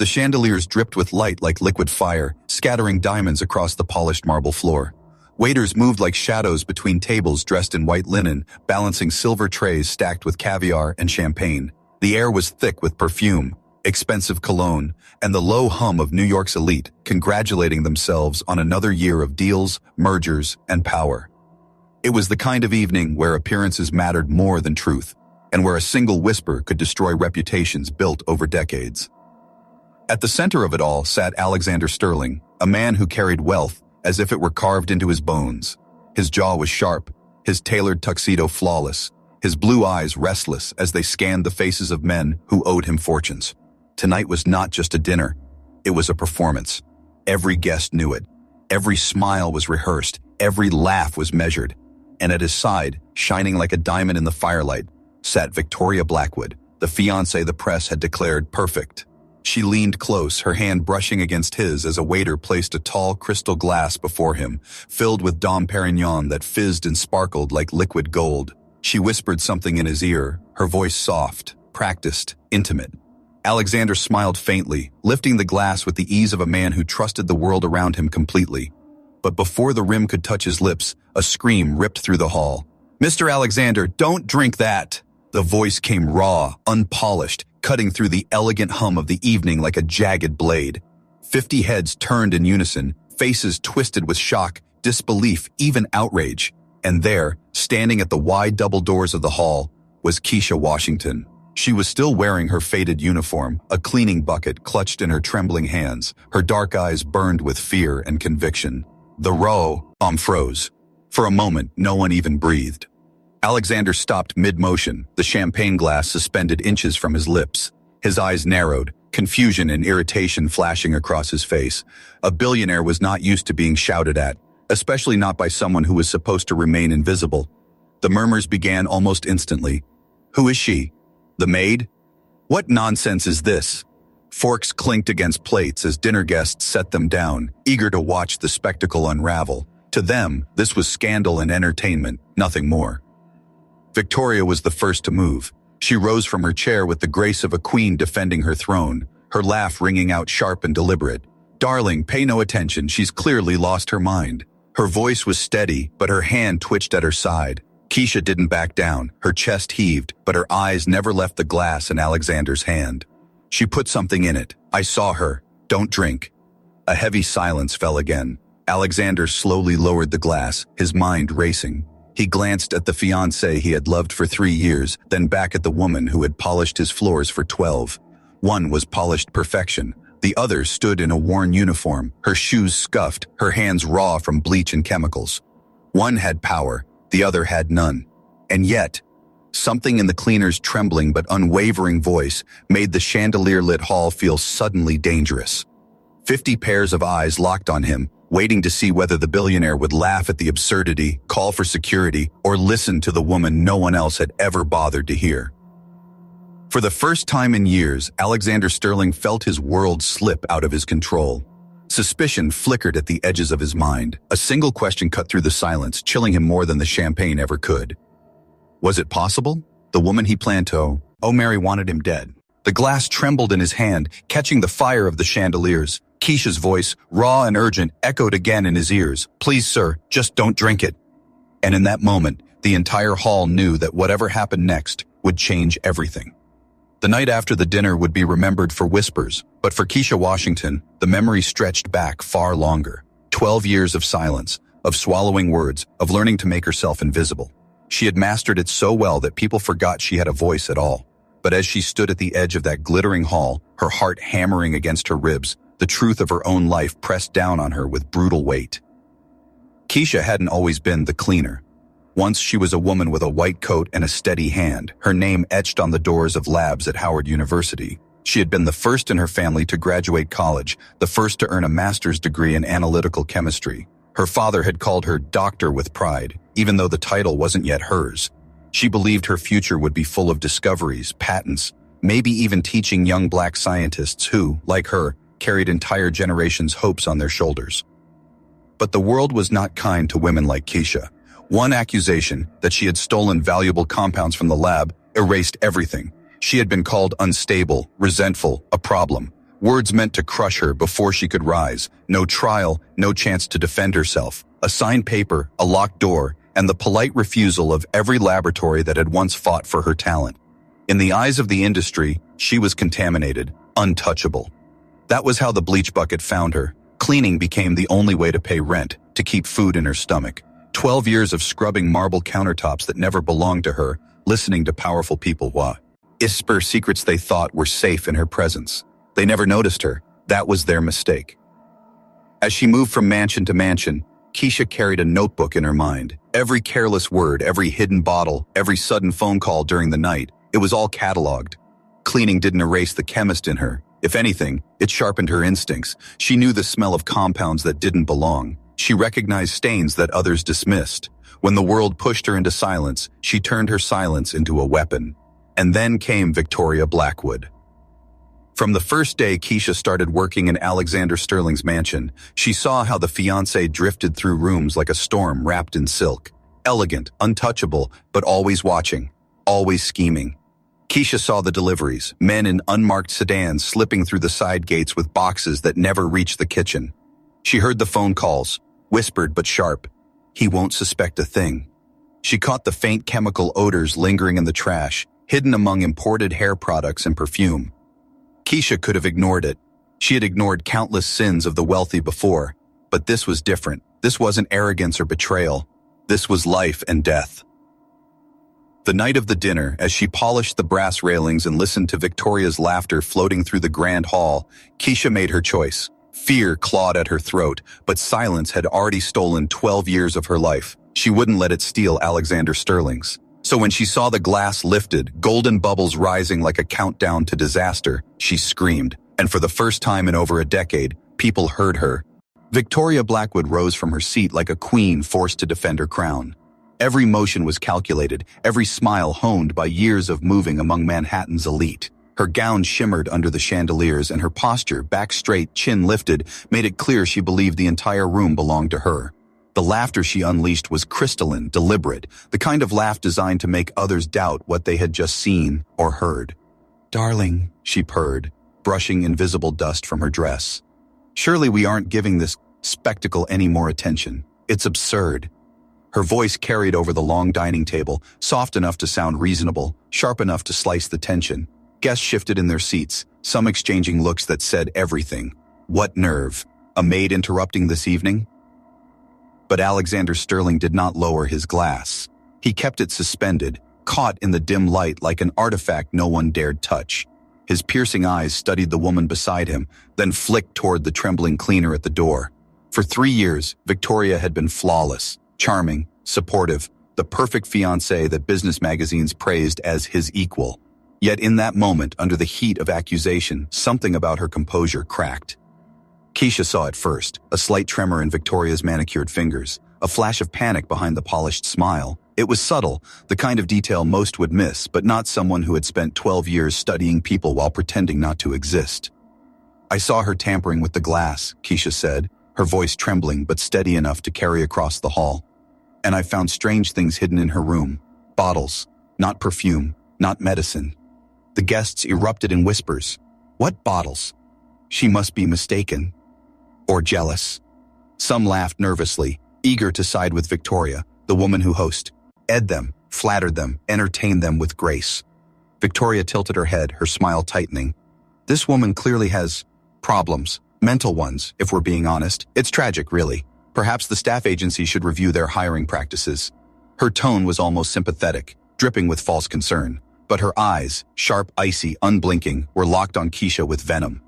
The chandeliers dripped with light like liquid fire, scattering diamonds across the polished marble floor. Waiters moved like shadows between tables dressed in white linen, balancing silver trays stacked with caviar and champagne. The air was thick with perfume, expensive cologne, and the low hum of New York's elite, congratulating themselves on another year of deals, mergers, and power. It was the kind of evening where appearances mattered more than truth, and where a single whisper could destroy reputations built over decades. At the center of it all sat Alexander Sterling, a man who carried wealth as if it were carved into his bones. His jaw was sharp, his tailored tuxedo flawless, his blue eyes restless as they scanned the faces of men who owed him fortunes. Tonight was not just a dinner, it was a performance. Every guest knew it. Every smile was rehearsed, every laugh was measured. And at his side, shining like a diamond in the firelight, sat Victoria Blackwood, the fiancée the press had declared perfect. She leaned close, her hand brushing against his as a waiter placed a tall crystal glass before him, filled with Dom Perignon that fizzed and sparkled like liquid gold. She whispered something in his ear, her voice soft, practiced, intimate. Alexander smiled faintly, lifting the glass with the ease of a man who trusted the world around him completely. But before the rim could touch his lips, a scream ripped through the hall. "Mr. Alexander, don't drink that!" The voice came raw, unpolished, cutting through the elegant hum of the evening like a jagged blade. 50 heads turned in unison, faces twisted with shock, disbelief, even outrage. And there, standing at the wide double doors of the hall, was Kesha Washington. She was still wearing her faded uniform, a cleaning bucket clutched in her trembling hands, her dark eyes burned with fear and conviction. The row froze. For a moment, no one even breathed. Alexander stopped mid-motion, the champagne glass suspended inches from his lips. His eyes narrowed, confusion and irritation flashing across his face. A billionaire was not used to being shouted at, especially not by someone who was supposed to remain invisible. The murmurs began almost instantly. "Who is she? The maid? What nonsense is this?" Forks clinked against plates as dinner guests set them down, eager to watch the spectacle unravel. To them, this was scandal and entertainment, nothing more. Victoria was the first to move. She rose from her chair with the grace of a queen defending her throne, her laugh ringing out sharp and deliberate. "Darling, pay no attention, she's clearly lost her mind." Her voice was steady, but her hand twitched at her side. Kesha didn't back down, her chest heaved, but her eyes never left the glass in Alexander's hand. "She put something in it. I saw her. Don't drink." A heavy silence fell again. Alexander slowly lowered the glass, his mind racing. He glanced at the fiancée he had loved for 3 years, then back at the woman who had polished his floors for 12. One was polished perfection. The other stood in a worn uniform, her shoes scuffed, her hands raw from bleach and chemicals. One had power, the other had none. And yet, something in the cleaner's trembling but unwavering voice made the chandelier-lit hall feel suddenly dangerous. 50 pairs of eyes locked on him, waiting to see whether the billionaire would laugh at the absurdity, call for security, or listen to the woman no one else had ever bothered to hear. For the first time in years, Alexander Sterling felt his world slip out of his control. Suspicion flickered at the edges of his mind. A single question cut through the silence, chilling him more than the champagne ever could. Was it possible? The woman he planned to, Mary wanted him dead. The glass trembled in his hand, catching the fire of the chandeliers. Kesha's voice, raw and urgent, echoed again in his ears. "Please, sir, just don't drink it." And in that moment, the entire hall knew that whatever happened next would change everything. The night after the dinner would be remembered for whispers, but for Kesha Washington, the memory stretched back far longer. 12 years of silence, of swallowing words, of learning to make herself invisible. She had mastered it so well that people forgot she had a voice at all. But as she stood at the edge of that glittering hall, her heart hammering against her ribs, the truth of her own life pressed down on her with brutal weight. Kesha hadn't always been the cleaner. Once she was a woman with a white coat and a steady hand, her name etched on the doors of labs at Howard University. She had been the first in her family to graduate college, the first to earn a master's degree in analytical chemistry. Her father had called her doctor with pride, even though the title wasn't yet hers. She believed her future would be full of discoveries, patents, maybe even teaching young black scientists who, like her, carried entire generations' hopes on their shoulders. But the world was not kind to women like Kesha. One accusation, that she had stolen valuable compounds from the lab, erased everything. She had been called unstable, resentful, a problem. Words meant to crush her before she could rise. No trial, no chance to defend herself. A signed paper, a locked door, and the polite refusal of every laboratory that had once fought for her talent. In the eyes of the industry, she was contaminated, untouchable. That was how the bleach bucket found her. Cleaning became the only way to pay rent, to keep food in her stomach. 12 years of scrubbing marble countertops that never belonged to her, listening to powerful people whisper secrets they thought were safe in her presence. They never noticed her. That was their mistake. As she moved from mansion to mansion, Kesha carried a notebook in her mind. Every careless word, every hidden bottle, every sudden phone call during the night, it was all cataloged. Cleaning didn't erase the chemist in her. If anything, it sharpened her instincts. She knew the smell of compounds that didn't belong. She recognized stains that others dismissed. When the world pushed her into silence, she turned her silence into a weapon. And then came Victoria Blackwood. From the first day Kesha started working in Alexander Sterling's mansion, she saw how the fiancé drifted through rooms like a storm wrapped in silk. Elegant, untouchable, but always watching, always scheming. Kesha saw the deliveries, men in unmarked sedans slipping through the side gates with boxes that never reached the kitchen. She heard the phone calls, whispered but sharp. He won't suspect a thing. She caught the faint chemical odors lingering in the trash, hidden among imported hair products and perfume. Kesha could have ignored it. She had ignored countless sins of the wealthy before, but this was different. This wasn't arrogance or betrayal. This was life and death. The night of the dinner, as she polished the brass railings and listened to Victoria's laughter floating through the grand hall, Kesha made her choice. Fear clawed at her throat, but silence had already stolen 12 years of her life. She wouldn't let it steal Alexander Sterling's. So when she saw the glass lifted, golden bubbles rising like a countdown to disaster, she screamed. And for the first time in over a decade, people heard her. Victoria Blackwood rose from her seat like a queen forced to defend her crown. Every motion was calculated, every smile honed by years of moving among Manhattan's elite. Her gown shimmered under the chandeliers and her posture, back straight, chin lifted, made it clear she believed the entire room belonged to her. The laughter she unleashed was crystalline, deliberate, the kind of laugh designed to make others doubt what they had just seen or heard. "Darling," she purred, brushing invisible dust from her dress. "Surely we aren't giving this spectacle any more attention. It's absurd." Her voice carried over the long dining table, soft enough to sound reasonable, sharp enough to slice the tension. Guests shifted in their seats, some exchanging looks that said everything. What nerve? A maid interrupting this evening? But Alexander Sterling did not lower his glass. He kept it suspended, caught in the dim light like an artifact no one dared touch. His piercing eyes studied the woman beside him, then flicked toward the trembling cleaner at the door. For 3 years, Victoria had been flawless, charming, supportive, the perfect fiancée that business magazines praised as his equal. Yet in that moment, under the heat of accusation, something about her composure cracked. Kesha saw it first, a slight tremor in Victoria's manicured fingers, a flash of panic behind the polished smile. It was subtle, the kind of detail most would miss, but not someone who had spent 12 years studying people while pretending not to exist. "I saw her tampering with the glass," Kesha said, her voice trembling but steady enough to carry across the hall. "And I found strange things hidden in her room. Bottles, not perfume, not medicine." The guests erupted in whispers. "What bottles?" "She must be mistaken. Or jealous." Some laughed nervously, eager to side with Victoria, the woman who hosted them, flattered them, entertained them with grace. Victoria tilted her head, her smile tightening. "This woman clearly has problems, mental ones, if we're being honest. It's tragic, really. Perhaps the staff agency should review their hiring practices." Her tone was almost sympathetic, dripping with false concern, but her eyes, sharp, icy, unblinking, were locked on Kesha with venom.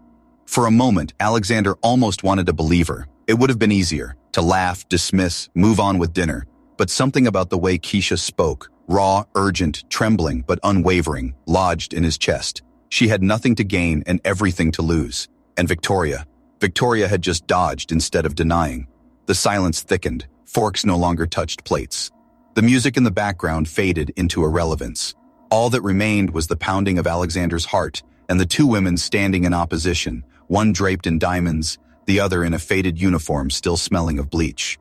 For a moment, Alexander almost wanted to believe her. It would have been easier to laugh, dismiss, move on with dinner. But something about the way Kesha spoke, raw, urgent, trembling, but unwavering, lodged in his chest. She had nothing to gain and everything to lose. And Victoria had just dodged instead of denying. The silence thickened. Forks no longer touched plates. The music in the background faded into irrelevance. All that remained was the pounding of Alexander's heart and the two women standing in opposition, one draped in diamonds, the other in a faded uniform still smelling of bleach.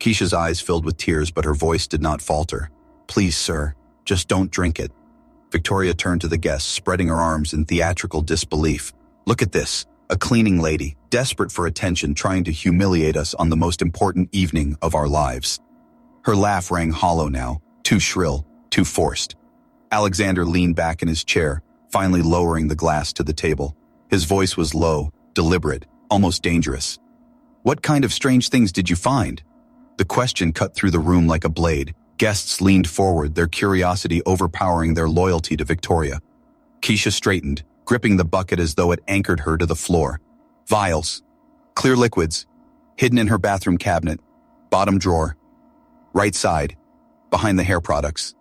Kesha's eyes filled with tears, but her voice did not falter. "Please, sir, just don't drink it." Victoria turned to the guests, spreading her arms in theatrical disbelief. Look at this, a cleaning lady, desperate for attention, trying to humiliate us on the most important evening of our lives. Her laugh rang hollow now, too shrill, too forced. Alexander leaned back in his chair, finally lowering the glass to the table. His voice was low, deliberate, almost dangerous. What kind of strange things did you find? The question cut through the room like a blade. Guests leaned forward, their curiosity overpowering their loyalty to Victoria. Kesha straightened, gripping the bucket as though it anchored her to the floor. Vials. Clear liquids. Hidden in her bathroom cabinet. Bottom drawer. Right side. Behind the hair products.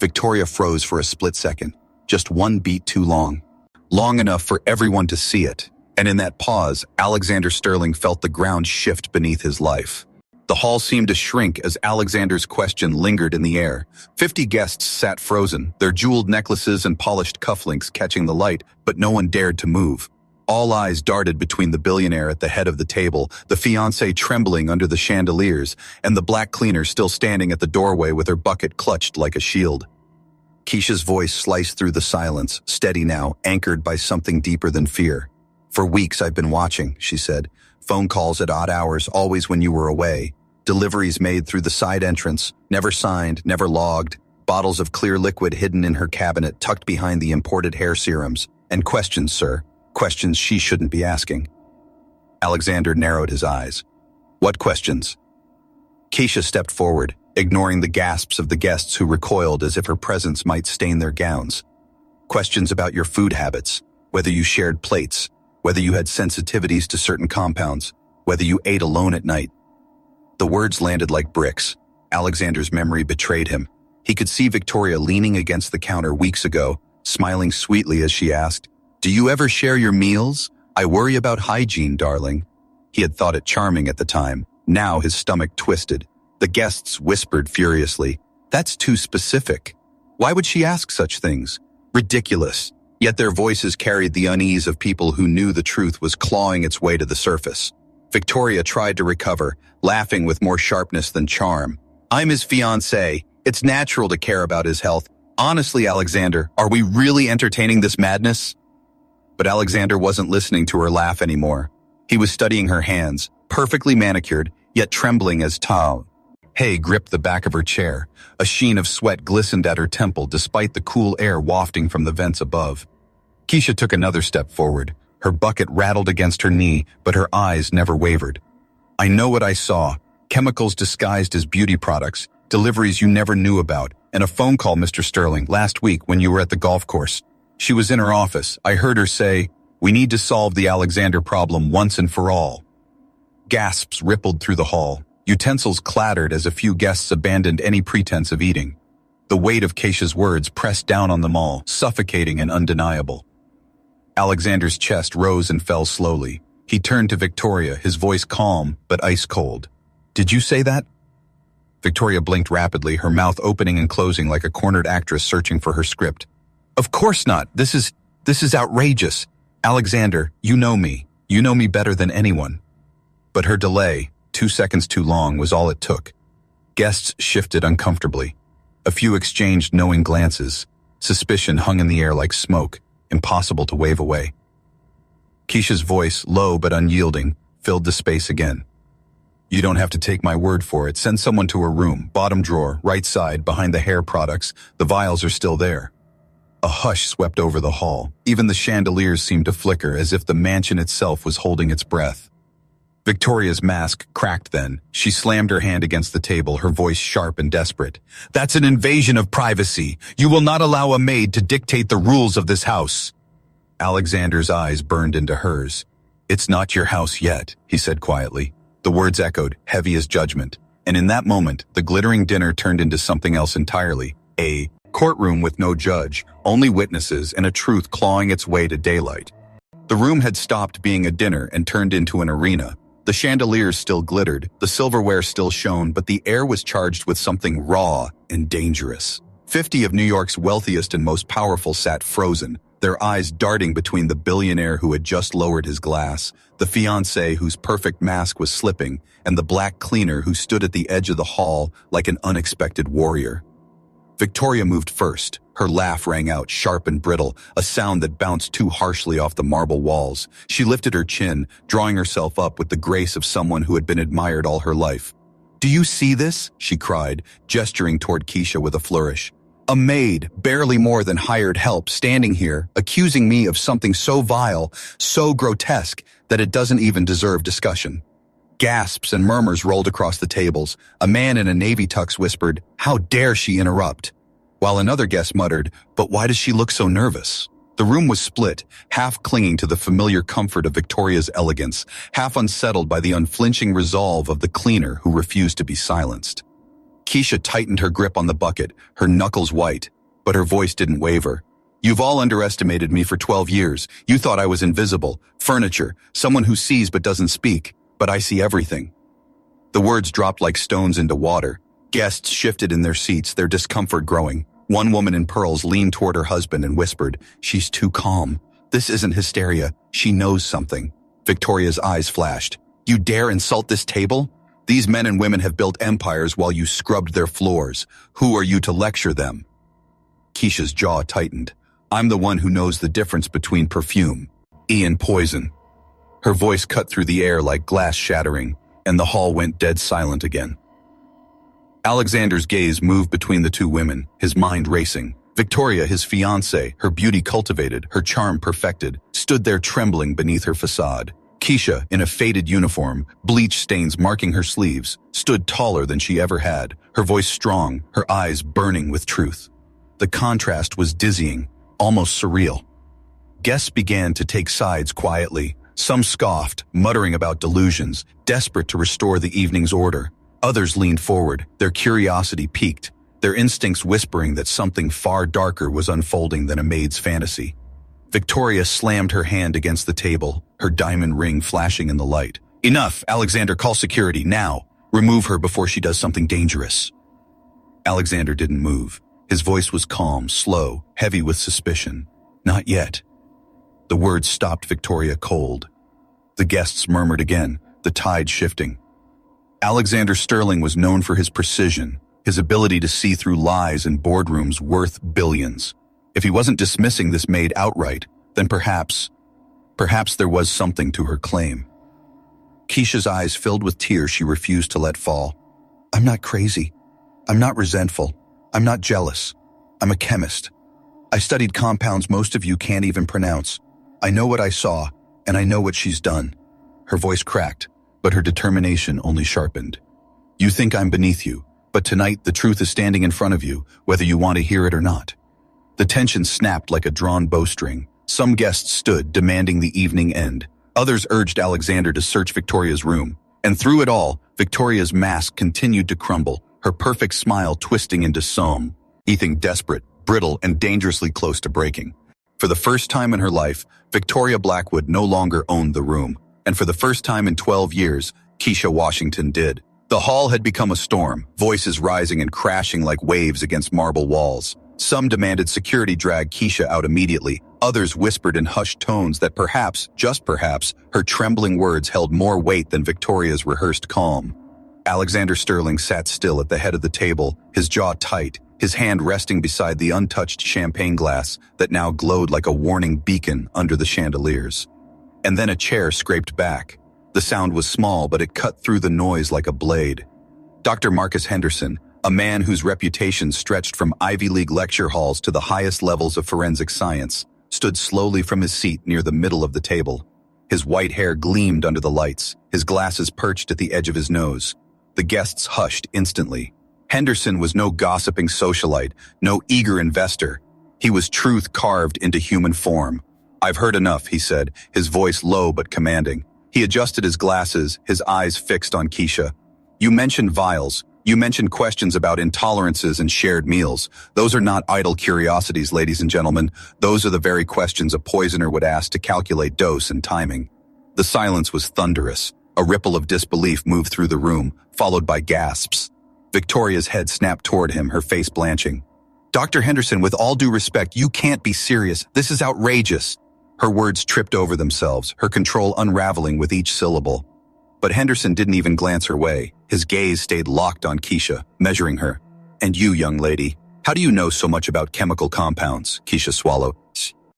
Victoria froze for a split second. Just one beat too long. Long enough for everyone to see it. And in that pause, Alexander Sterling felt the ground shift beneath his life. The hall seemed to shrink as Alexander's question lingered in the air. 50 guests sat frozen, their jeweled necklaces and polished cufflinks catching the light, but no one dared to move. All eyes darted between the billionaire at the head of the table, the fiancée trembling under the chandeliers, and the black cleaner still standing at the doorway with her bucket clutched like a shield. Kesha's voice sliced through the silence, steady now, anchored by something deeper than fear. For weeks I've been watching, she said. Phone calls at odd hours, always when you were away. Deliveries made through the side entrance, never signed, never logged. Bottles of clear liquid hidden in her cabinet, tucked behind the imported hair serums. And questions, sir. Questions she shouldn't be asking. Alexander narrowed his eyes. What questions? Kesha stepped forward, ignoring the gasps of the guests who recoiled as if her presence might stain their gowns. Questions about your food habits, whether you shared plates, whether you had sensitivities to certain compounds, whether you ate alone at night. The words landed like bricks. Alexander's memory betrayed him. He could see Victoria leaning against the counter weeks ago, smiling sweetly as she asked, "Do you ever share your meals? I worry about hygiene, darling." He had thought it charming at the time. Now his stomach twisted. The guests whispered furiously, "That's too specific. Why would she ask such things? Ridiculous." Yet their voices carried the unease of people who knew the truth was clawing its way to the surface. Victoria tried to recover, laughing with more sharpness than charm. "I'm his fiancée. It's natural to care about his health. Honestly, Alexander, are we really entertaining this madness?" But Alexander wasn't listening to her laugh anymore. He was studying her hands, perfectly manicured, yet trembling as tau. Hay gripped the back of her chair. A sheen of sweat glistened at her temple despite the cool air wafting from the vents above. Kesha took another step forward. Her bucket rattled against her knee, but her eyes never wavered. "I know what I saw. Chemicals disguised as beauty products, deliveries you never knew about, and a phone call, Mr. Sterling, last week when you were at the golf course. She was in her office. I heard her say, 'We need to solve the Alexander problem once and for all.'" Gasps rippled through the hall. Utensils clattered as a few guests abandoned any pretense of eating. The weight of Kesha's words pressed down on them all, suffocating and undeniable. Alexander's chest rose and fell slowly. He turned to Victoria, his voice calm but ice cold. "Did you say that?" Victoria blinked rapidly, her mouth opening and closing like a cornered actress searching for her script. "Of course not. This is outrageous. Alexander, you know me. You know me better than anyone." But her delay, 2 seconds too long, was all it took. Guests shifted uncomfortably. A few exchanged knowing glances. Suspicion hung in the air like smoke, impossible to wave away. Kesha's voice, low but unyielding, filled the space again. "You don't have to take my word for it. Send someone to her room, bottom drawer, right side, behind the hair products. The vials are still there." A hush swept over the hall. Even the chandeliers seemed to flicker as if the mansion itself was holding its breath. Victoria's mask cracked then. She slammed her hand against the table, her voice sharp and desperate. "That's an invasion of privacy. You will not allow a maid to dictate the rules of this house." Alexander's eyes burned into hers. "It's not your house yet," he said quietly. The words echoed, heavy as judgment. And in that moment, the glittering dinner turned into something else entirely. A courtroom with no judge, only witnesses, and a truth clawing its way to daylight. The room had stopped being a dinner and turned into an arena. The chandeliers still glittered, the silverware still shone, but the air was charged with something raw and dangerous. 50 of New York's wealthiest and most powerful sat frozen, their eyes darting between the billionaire who had just lowered his glass, the fiancée whose perfect mask was slipping, and the black cleaner who stood at the edge of the hall like an unexpected warrior. Victoria moved first, Her laugh rang out, sharp and brittle, a sound that bounced too harshly off the marble walls. She lifted her chin, drawing herself up with the grace of someone who had been admired all her life. "Do you see this?" she cried, gesturing toward Kesha with a flourish. "A maid, barely more than hired help, standing here, accusing me of something so vile, so grotesque, that it doesn't even deserve discussion." Gasps and murmurs rolled across the tables. A man in a navy tux whispered, "How dare she interrupt?" While another guest muttered, "But why does she look so nervous?" The room was split, half clinging to the familiar comfort of Victoria's elegance, half unsettled by the unflinching resolve of the cleaner who refused to be silenced. Kesha tightened her grip on the bucket, her knuckles white, but her voice didn't waver. "You've all underestimated me for 12 years. You thought I was invisible, furniture, someone who sees but doesn't speak, but I see everything." The words dropped like stones into water. Guests shifted in their seats, their discomfort growing. One woman in pearls leaned toward her husband and whispered, "She's too calm. This isn't hysteria. She knows something." Victoria's eyes flashed. "You dare insult this table? These men and women have built empires while you scrubbed their floors. Who are you to lecture them?" Kesha's jaw tightened. "I'm the one who knows the difference between perfume and poison." Her voice cut through the air like glass shattering, and the hall went dead silent again. Alexander's gaze moved between the two women, his mind racing. Victoria, his fiancée, her beauty cultivated, her charm perfected, stood there trembling beneath her facade. Kesha, in a faded uniform, bleach stains marking her sleeves, stood taller than she ever had, her voice strong, her eyes burning with truth. The contrast was dizzying, almost surreal. Guests began to take sides quietly. Some scoffed, muttering about delusions, desperate to restore the evening's order. Others leaned forward, their curiosity piqued, their instincts whispering that something far darker was unfolding than a maid's fantasy. Victoria slammed her hand against the table, her diamond ring flashing in the light. "Enough, Alexander, call security, now. Remove her before she does something dangerous." Alexander didn't move. His voice was calm, slow, heavy with suspicion. "Not yet." The words stopped Victoria cold. The guests murmured again, the tide shifting. Alexander Sterling was known for his precision, his ability to see through lies in boardrooms worth billions. If he wasn't dismissing this maid outright, then perhaps there was something to her claim. Kesha's eyes filled with tears she refused to let fall. "I'm not crazy. I'm not resentful. I'm not jealous. I'm a chemist. I studied compounds most of you can't even pronounce. I know what I saw, and I know what she's done." Her voice cracked, but her determination only sharpened. "You think I'm beneath you, but tonight the truth is standing in front of you, whether you want to hear it or not." The tension snapped like a drawn bowstring. Some guests stood, demanding the evening end. Others urged Alexander to search Victoria's room. And through it all, Victoria's mask continued to crumble, her perfect smile twisting into something desperate, brittle, and dangerously close to breaking. For the first time in her life, Victoria Blackwood no longer owned the room. And for the first time in 12 years, Kesha Washington did. The hall had become a storm, voices rising and crashing like waves against marble walls. Some demanded security drag Kesha out immediately. Others whispered in hushed tones that perhaps, just perhaps, her trembling words held more weight than Victoria's rehearsed calm. Alexander Sterling sat still at the head of the table, his jaw tight, his hand resting beside the untouched champagne glass that now glowed like a warning beacon under the chandeliers. And then a chair scraped back. The sound was small, but it cut through the noise like a blade. Dr. Marcus Henderson, a man whose reputation stretched from Ivy League lecture halls to the highest levels of forensic science, stood slowly from his seat near the middle of the table. His white hair gleamed under the lights, his glasses perched at the edge of his nose. The guests hushed instantly. Henderson was no gossiping socialite, no eager investor. He was truth carved into human form. "I've heard enough," he said, his voice low but commanding. He adjusted his glasses, his eyes fixed on Kesha. "You mentioned vials. You mentioned questions about intolerances and shared meals. Those are not idle curiosities, ladies and gentlemen. Those are the very questions a poisoner would ask to calculate dose and timing." The silence was thunderous. A ripple of disbelief moved through the room, followed by gasps. Victoria's head snapped toward him, her face blanching. "Dr. Henderson, with all due respect, you can't be serious. This is outrageous." Her words tripped over themselves, her control unraveling with each syllable. But Henderson didn't even glance her way. His gaze stayed locked on Kesha, measuring her. "And you, young lady, How do you know so much about chemical compounds? Kesha swallowed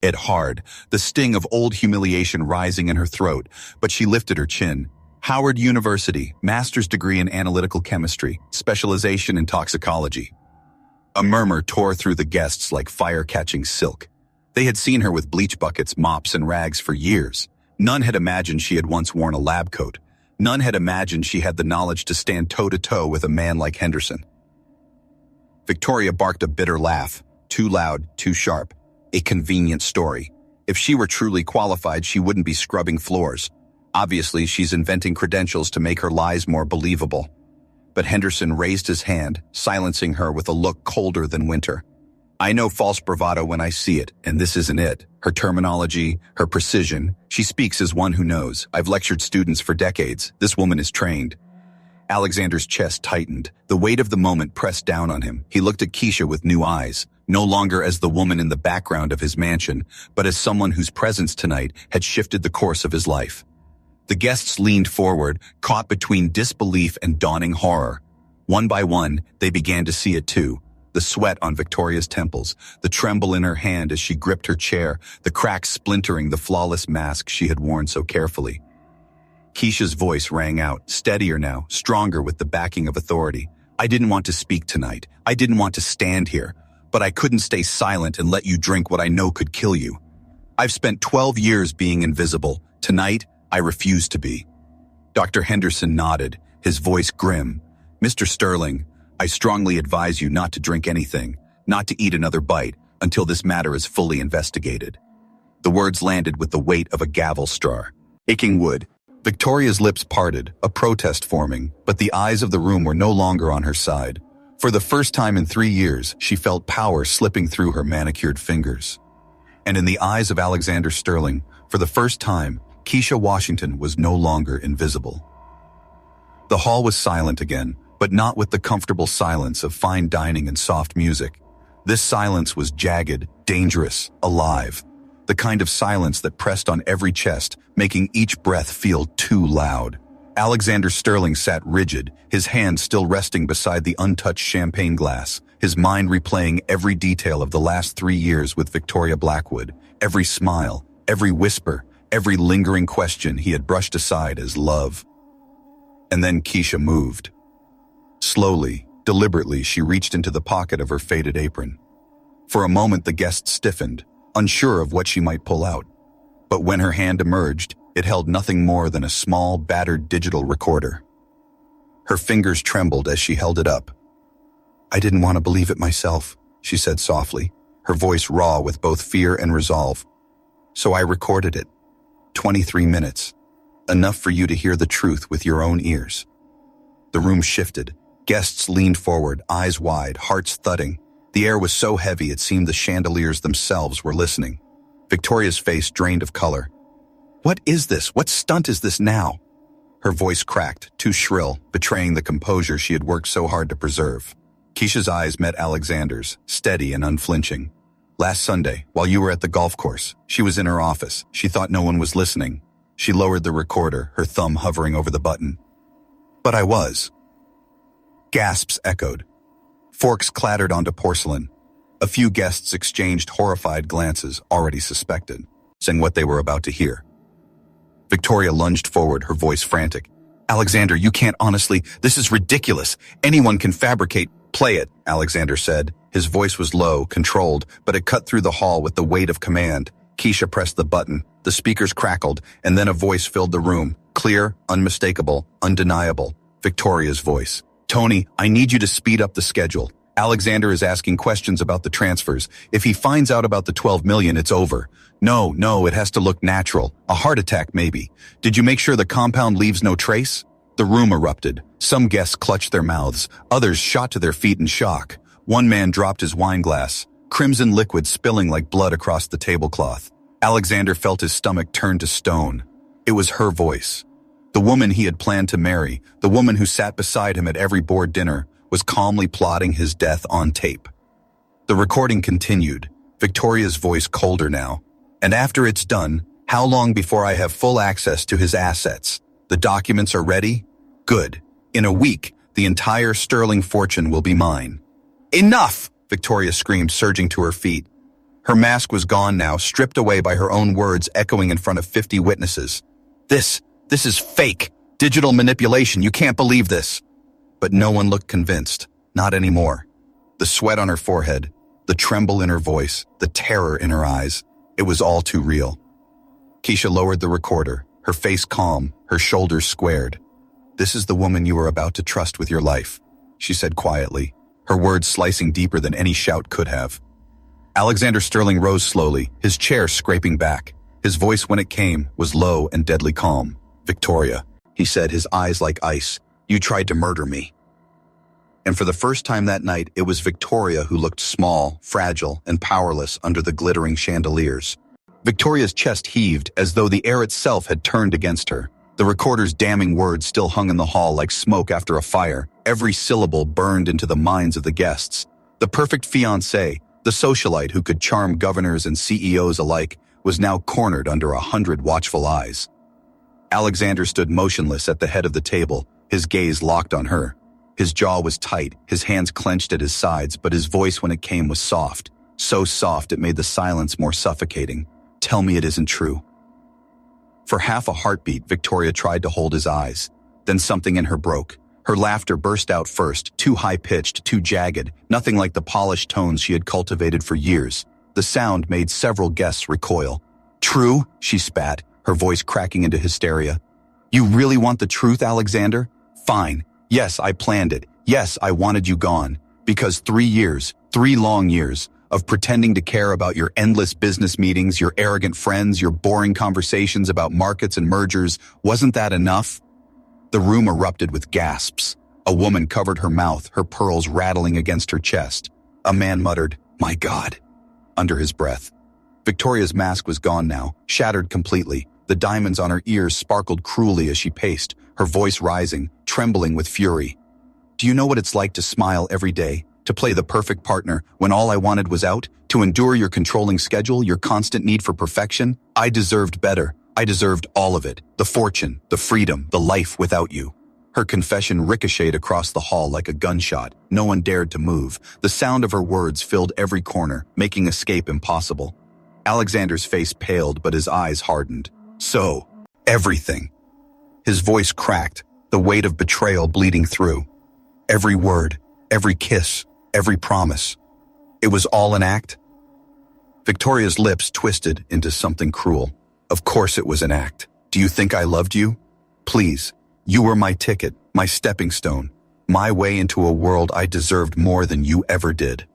it hard, the sting of old humiliation rising in her throat, but she lifted her chin. Howard University, master's degree in analytical chemistry, specialization in toxicology. A murmur tore through the guests like fire-catching silk. They had seen her with bleach buckets, mops, and rags for years. None had imagined she had once worn a lab coat. None had imagined she had the knowledge to stand toe-to-toe with a man like Henderson. Victoria barked a bitter laugh, too loud, too sharp. A convenient story. If she were truly qualified, she wouldn't be scrubbing floors. Obviously, she's inventing credentials to make her lies more believable. But Henderson raised his hand, silencing her with a look colder than winter. I know false bravado when I see it, and this isn't it. Her terminology, her precision, she speaks as one who knows. I've lectured students for decades. This woman is trained. Alexander's chest tightened. The weight of the moment pressed down on him. He looked at Kesha with new eyes, no longer as the woman in the background of his mansion, but as someone whose presence tonight had shifted the course of his life. The guests leaned forward, caught between disbelief and dawning horror. One by one, they began to see it too. The sweat on Victoria's temples, the tremble in her hand as she gripped her chair, the cracks splintering the flawless mask she had worn so carefully. Kesha's voice rang out, steadier now, stronger with the backing of authority. I didn't want to speak tonight. I didn't want to stand here. But I couldn't stay silent and let you drink what I know could kill you. I've spent 12 years being invisible. Tonight, I refuse to be. Dr. Henderson nodded, his voice grim. Mr. Sterling, I strongly advise you not to drink anything, not to eat another bite, until this matter is fully investigated. The words landed with the weight of a gavel star. Aching wood. Victoria's lips parted, a protest forming, but the eyes of the room were no longer on her side. For the first time in 3 years, she felt power slipping through her manicured fingers. And in the eyes of Alexander Sterling, for the first time, Kesha Washington was no longer invisible. The hall was silent again, but not with the comfortable silence of fine dining and soft music. This silence was jagged, dangerous, alive. The kind of silence that pressed on every chest, making each breath feel too loud. Alexander Sterling sat rigid, his hand still resting beside the untouched champagne glass, his mind replaying every detail of the last 3 years with Victoria Blackwood, every smile, every whisper, every lingering question he had brushed aside as love. And then Kesha moved. Slowly, deliberately, she reached into the pocket of her faded apron. For a moment, the guest stiffened, unsure of what she might pull out. But when her hand emerged, it held nothing more than a small, battered digital recorder. Her fingers trembled as she held it up. I didn't want to believe it myself, she said softly, her voice raw with both fear and resolve. So I recorded it. 23 minutes. Enough for you to hear the truth with your own ears. The room shifted. Guests leaned forward, eyes wide, hearts thudding. The air was so heavy it seemed the chandeliers themselves were listening. Victoria's face drained of color. What is this? What stunt is this now? Her voice cracked, too shrill, betraying the composure she had worked so hard to preserve. Kesha's eyes met Alexander's, steady and unflinching. Last Sunday, while you were at the golf course, she was in her office. She thought no one was listening. She lowered the recorder, her thumb hovering over the button. But I was. Gasps echoed. Forks clattered onto porcelain. A few guests exchanged horrified glances, already suspected, saying what they were about to hear. Victoria lunged forward, her voice frantic. Alexander, you can't honestly. This is ridiculous. Anyone can fabricate. Play it, Alexander said. His voice was low, controlled, but it cut through the hall with the weight of command. Kesha pressed the button. The speakers crackled, and then a voice filled the room. Clear, unmistakable, undeniable. Victoria's voice. Tony, I need you to speed up the schedule. Alexander is asking questions about the transfers. If he finds out about the 12 million, it's over. No, it has to look natural. A heart attack, maybe. Did you make sure the compound leaves no trace? The room erupted. Some guests clutched their mouths. Others shot to their feet in shock. One man dropped his wine glass, crimson liquid spilling like blood across the tablecloth. Alexander felt his stomach turn to stone. It was her voice. The woman he had planned to marry, the woman who sat beside him at every board dinner, was calmly plotting his death on tape. The recording continued, Victoria's voice colder now. And after it's done, how long before I have full access to his assets? The documents are ready? Good. In a week, the entire sterling fortune will be mine. Enough! Victoria screamed, surging to her feet. Her mask was gone now, stripped away by her own words echoing in front of 50 witnesses. This is fake. Digital manipulation. You can't believe this. But no one looked convinced. Not anymore. The sweat on her forehead, the tremble in her voice, the terror in her eyes. It was all too real. Kesha lowered the recorder, her face calm, her shoulders squared. "This is the woman you are about to trust with your life," she said quietly, her words slicing deeper than any shout could have. Alexander Sterling rose slowly, his chair scraping back. His voice, when it came, was low and deadly calm. "Victoria," he said, his eyes like ice, "you tried to murder me." And for the first time that night, it was Victoria who looked small, fragile, and powerless under the glittering chandeliers. Victoria's chest heaved as though the air itself had turned against her. The recorder's damning words still hung in the hall like smoke after a fire. Every syllable burned into the minds of the guests. The perfect fiancé, the socialite who could charm governors and CEOs alike, was now cornered under 100 watchful eyes. Alexander stood motionless at the head of the table, his gaze locked on her. His jaw was tight, his hands clenched at his sides, but his voice when it came was soft. So soft it made the silence more suffocating. "Tell me it isn't true." For half a heartbeat, Victoria tried to hold his eyes. Then something in her broke. Her laughter burst out first, too high-pitched, too jagged, nothing like the polished tones she had cultivated for years. The sound made several guests recoil. "True?" she spat, her voice cracking into hysteria. "You really want the truth, Alexander? Fine. Yes, I planned it. Yes, I wanted you gone. Because 3 years, 3 long years, of pretending to care about your endless business meetings, your arrogant friends, your boring conversations about markets and mergers, wasn't that enough?" The room erupted with gasps. A woman covered her mouth, her pearls rattling against her chest. A man muttered, "My God," under his breath. Victoria's mask was gone now, shattered completely. The diamonds on her ears sparkled cruelly as she paced, her voice rising, trembling with fury. "Do you know what it's like to smile every day? To play the perfect partner when all I wanted was out? To endure your controlling schedule, your constant need for perfection? I deserved better. I deserved all of it. The fortune, the freedom, the life without you." Her confession ricocheted across the hall like a gunshot. No one dared to move. The sound of her words filled every corner, making escape impossible. Alexander's face paled, but his eyes hardened. "So, everything." His voice cracked, the weight of betrayal bleeding through. Every word, every kiss, every promise. It was all an act? Victoria's lips twisted into something cruel. "Of course it was an act. Do you think I loved you? Please, you were my ticket, my stepping stone, my way into a world I deserved more than you ever did."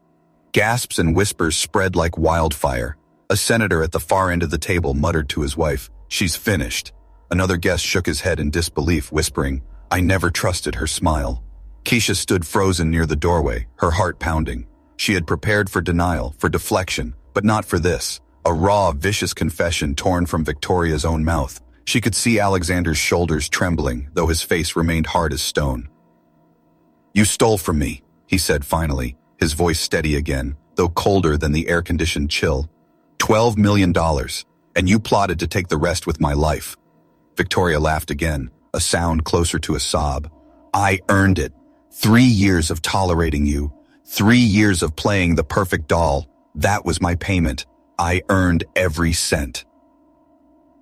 Gasps and whispers spread like wildfire. A senator at the far end of the table muttered to his wife, "She's finished." Another guest shook his head in disbelief, whispering, "I never trusted her smile." Kesha stood frozen near the doorway, her heart pounding. She had prepared for denial, for deflection, but not for this. A raw, vicious confession torn from Victoria's own mouth. She could see Alexander's shoulders trembling, though his face remained hard as stone. "You stole from me," he said finally, his voice steady again, though colder than the air-conditioned chill. $12 million, and you plotted to take the rest with my life." Victoria laughed again, a sound closer to a sob. "I earned it. 3 years of tolerating you. 3 years of playing the perfect doll. That was my payment. I earned every cent."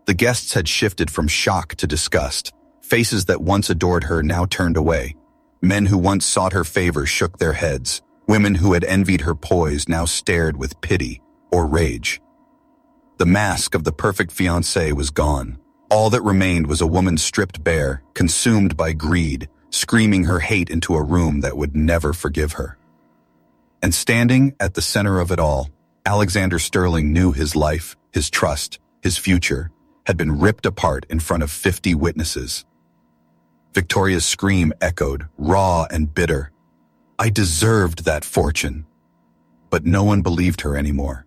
The guests had shifted from shock to disgust. Faces that once adored her now turned away. Men who once sought her favor shook their heads. Women who had envied her poise now stared with pity or rage. The mask of the perfect fiancé was gone. All that remained was a woman stripped bare, consumed by greed, screaming her hate into a room that would never forgive her. And standing at the center of it all, Alexander Sterling knew his life, his trust, his future, had been ripped apart in front of 50 witnesses. Victoria's scream echoed, raw and bitter. "I deserved that fortune." But no one believed her anymore.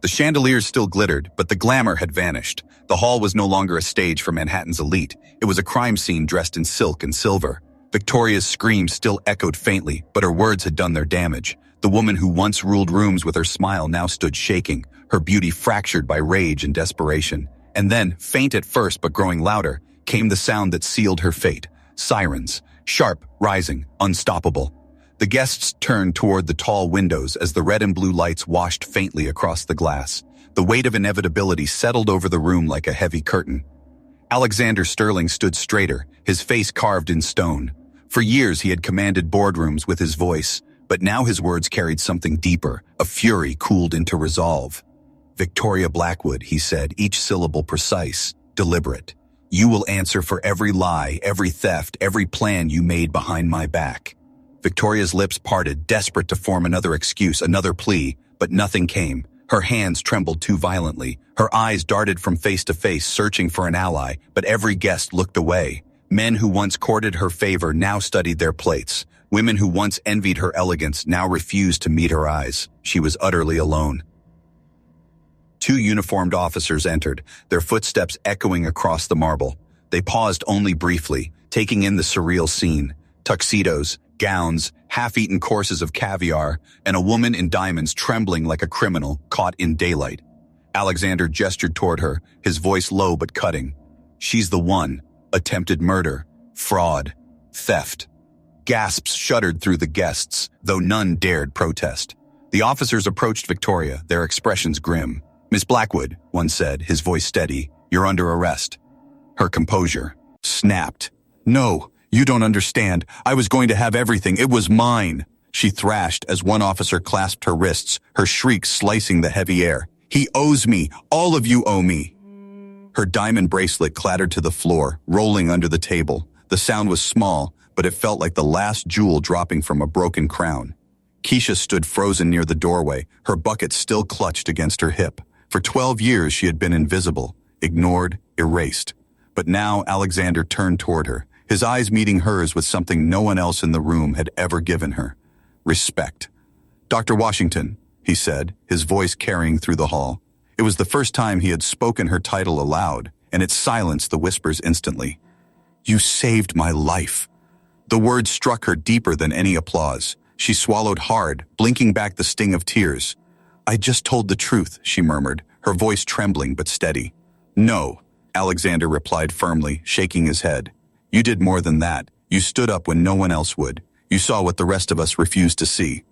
The chandeliers still glittered, but the glamour had vanished. The hall was no longer a stage for Manhattan's elite. It was a crime scene dressed in silk and silver. Victoria's scream still echoed faintly, but her words had done their damage. The woman who once ruled rooms with her smile now stood shaking, her beauty fractured by rage and desperation. And then, faint at first but growing louder, came the sound that sealed her fate. Sirens, sharp, rising, unstoppable. The guests turned toward the tall windows as the red and blue lights washed faintly across the glass. The weight of inevitability settled over the room like a heavy curtain. Alexander Sterling stood straighter, his face carved in stone. For years he had commanded boardrooms with his voice, but now his words carried something deeper, a fury cooled into resolve. "Victoria Blackwood," he said, each syllable precise, deliberate. "You will answer for every lie, every theft, every plan you made behind my back." Victoria's lips parted, desperate to form another excuse, another plea, but nothing came. Her hands trembled too violently. Her eyes darted from face to face, searching for an ally, but every guest looked away. Men who once courted her favor now studied their plates. Women who once envied her elegance now refused to meet her eyes. She was utterly alone. Two uniformed officers entered, their footsteps echoing across the marble. They paused only briefly, taking in the surreal scene. Tuxedos, gowns, half-eaten courses of caviar, and a woman in diamonds trembling like a criminal caught in daylight. Alexander gestured toward her, his voice low but cutting. "She's the one. Attempted murder, fraud, theft." Gasps shuddered through the guests, though none dared protest. The officers approached Victoria, their expressions grim. "Miss Blackwood," one said, his voice steady, "you're under arrest." Her composure snapped. "No. You don't understand. I was going to have everything. It was mine," she thrashed as one officer clasped her wrists, her shriek slicing the heavy air. "He owes me. All of you owe me." Her diamond bracelet clattered to the floor, rolling under the table. The sound was small, but it felt like the last jewel dropping from a broken crown. Kesha stood frozen near the doorway, her bucket still clutched against her hip. For 12 years she had been invisible, ignored, erased. But now Alexander turned toward her, his eyes meeting hers with something no one else in the room had ever given her. Respect. "Dr. Washington," he said, his voice carrying through the hall. It was the first time he had spoken her title aloud, and it silenced the whispers instantly. "You saved my life." The words struck her deeper than any applause. She swallowed hard, blinking back the sting of tears. "I just told the truth," she murmured, her voice trembling but steady. "No," Alexander replied firmly, shaking his head. "You did more than that. You stood up when no one else would. You saw what the rest of us refused to see."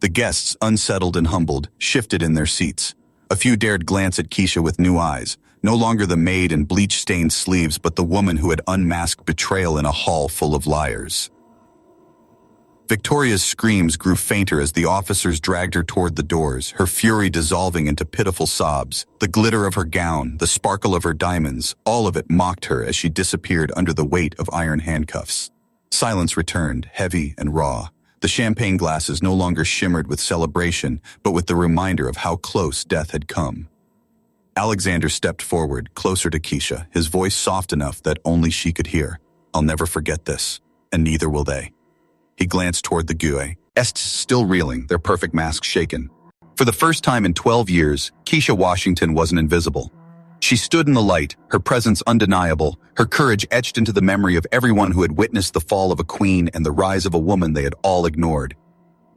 The guests, unsettled and humbled, shifted in their seats. A few dared glance at Kesha with new eyes, no longer the maid in bleach-stained sleeves, but the woman who had unmasked betrayal in a hall full of liars. Victoria's screams grew fainter as the officers dragged her toward the doors, her fury dissolving into pitiful sobs. The glitter of her gown, the sparkle of her diamonds, all of it mocked her as she disappeared under the weight of iron handcuffs. Silence returned, heavy and raw. The champagne glasses no longer shimmered with celebration, but with the reminder of how close death had come. Alexander stepped forward, closer to Kesha, his voice soft enough that only she could hear. "I'll never forget this, and neither will they." He glanced toward the guests, still reeling, their perfect masks shaken. For the first time in 12 years, Kesha Washington wasn't invisible. She stood in the light, her presence undeniable, her courage etched into the memory of everyone who had witnessed the fall of a queen and the rise of a woman they had all ignored.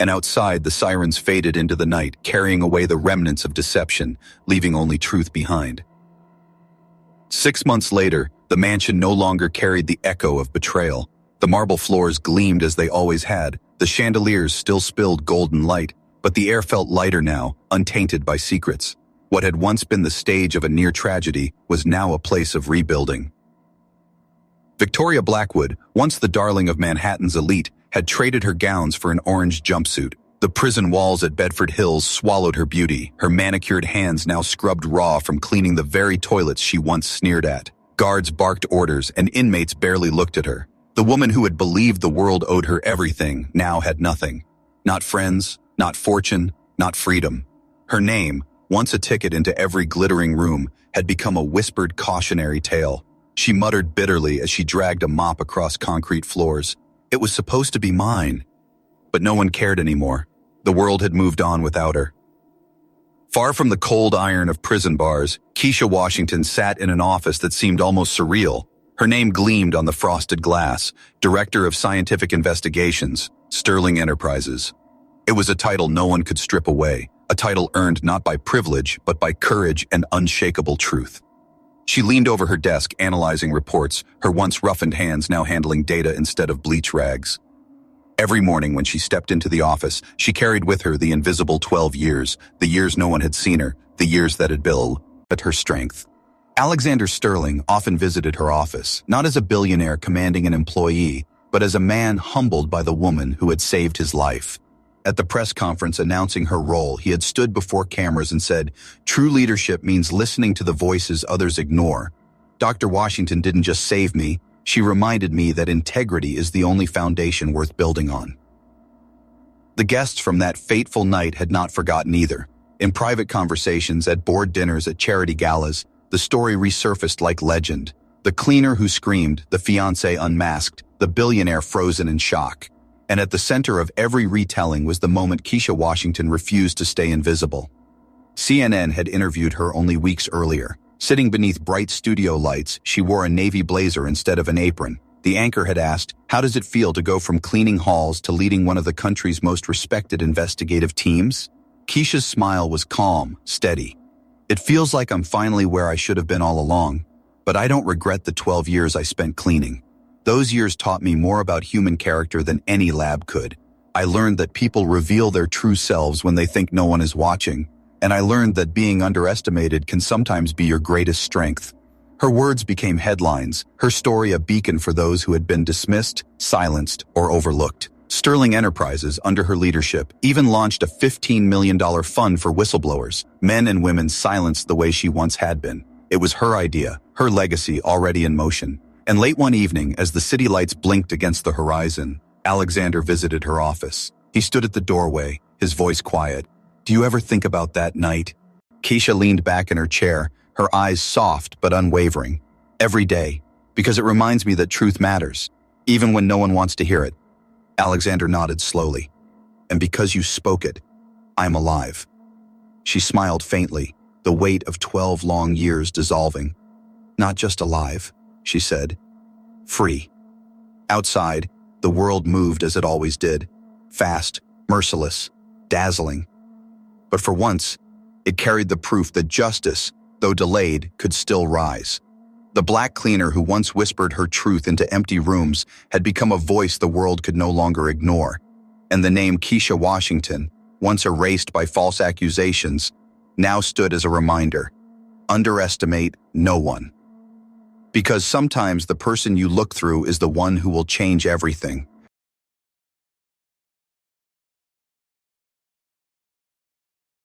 And outside, the sirens faded into the night, carrying away the remnants of deception, leaving only truth behind. 6 months later, the mansion no longer carried the echo of betrayal. The marble floors gleamed as they always had, the chandeliers still spilled golden light, but the air felt lighter now, untainted by secrets. What had once been the stage of a near tragedy was now a place of rebuilding. Victoria Blackwood, once the darling of Manhattan's elite, had traded her gowns for an orange jumpsuit. The prison walls at Bedford Hills swallowed her beauty, her manicured hands now scrubbed raw from cleaning the very toilets she once sneered at. Guards barked orders, and inmates barely looked at her. The woman who had believed the world owed her everything now had nothing. Not friends, not fortune, not freedom. Her name, once a ticket into every glittering room, had become a whispered cautionary tale. She muttered bitterly as she dragged a mop across concrete floors. It was supposed to be mine. But no one cared anymore. The world had moved on without her. Far from the cold iron of prison bars, Kesha Washington sat in an office that seemed almost surreal. Her name gleamed on the frosted glass, Director of Scientific Investigations, Sterling Enterprises. It was a title no one could strip away, a title earned not by privilege, but by courage and unshakable truth. She leaned over her desk, analyzing reports, her once roughened hands now handling data instead of bleach rags. Every morning when she stepped into the office, she carried with her the invisible 12 years, the years no one had seen her, the years that had built her strength. Alexander Sterling often visited her office, not as a billionaire commanding an employee, but as a man humbled by the woman who had saved his life. At the press conference announcing her role, he had stood before cameras and said, "True leadership means listening to the voices others ignore. Dr. Washington didn't just save me, she reminded me that integrity is the only foundation worth building on." The guests from that fateful night had not forgotten either. In private conversations, at board dinners, at charity galas, the story resurfaced like legend. The cleaner who screamed, the fiancé unmasked, the billionaire frozen in shock. And at the center of every retelling was the moment Kesha Washington refused to stay invisible. CNN had interviewed her only weeks earlier. Sitting beneath bright studio lights, she wore a navy blazer instead of an apron. The anchor had asked, "How does it feel to go from cleaning halls to leading one of the country's most respected investigative teams?" Kesha's smile was calm, steady. "It feels like I'm finally where I should have been all along, but I don't regret the 12 years I spent cleaning. Those years taught me more about human character than any lab could. I learned that people reveal their true selves when they think no one is watching, and I learned that being underestimated can sometimes be your greatest strength." Her words became headlines, her story a beacon for those who had been dismissed, silenced, or overlooked. Sterling Enterprises, under her leadership, even launched a $15 million fund for whistleblowers, men and women silenced the way she once had been. It was her idea, her legacy already in motion. And late one evening, as the city lights blinked against the horizon, Alexander visited her office. He stood at the doorway, his voice quiet. "Do you ever think about that night?" Kesha leaned back in her chair, her eyes soft but unwavering. "Every day, because it reminds me that truth matters, even when no one wants to hear it." Alexander nodded slowly. "And because you spoke it, I'm alive." She smiled faintly, the weight of 12 long years dissolving. "Not just alive," she said. "Free." Outside, the world moved as it always did. Fast, merciless, dazzling. But for once, it carried the proof that justice, though delayed, could still rise. The black cleaner who once whispered her truth into empty rooms had become a voice the world could no longer ignore. And the name Kesha Washington, once erased by false accusations, now stood as a reminder. Underestimate no one. Because sometimes the person you look through is the one who will change everything.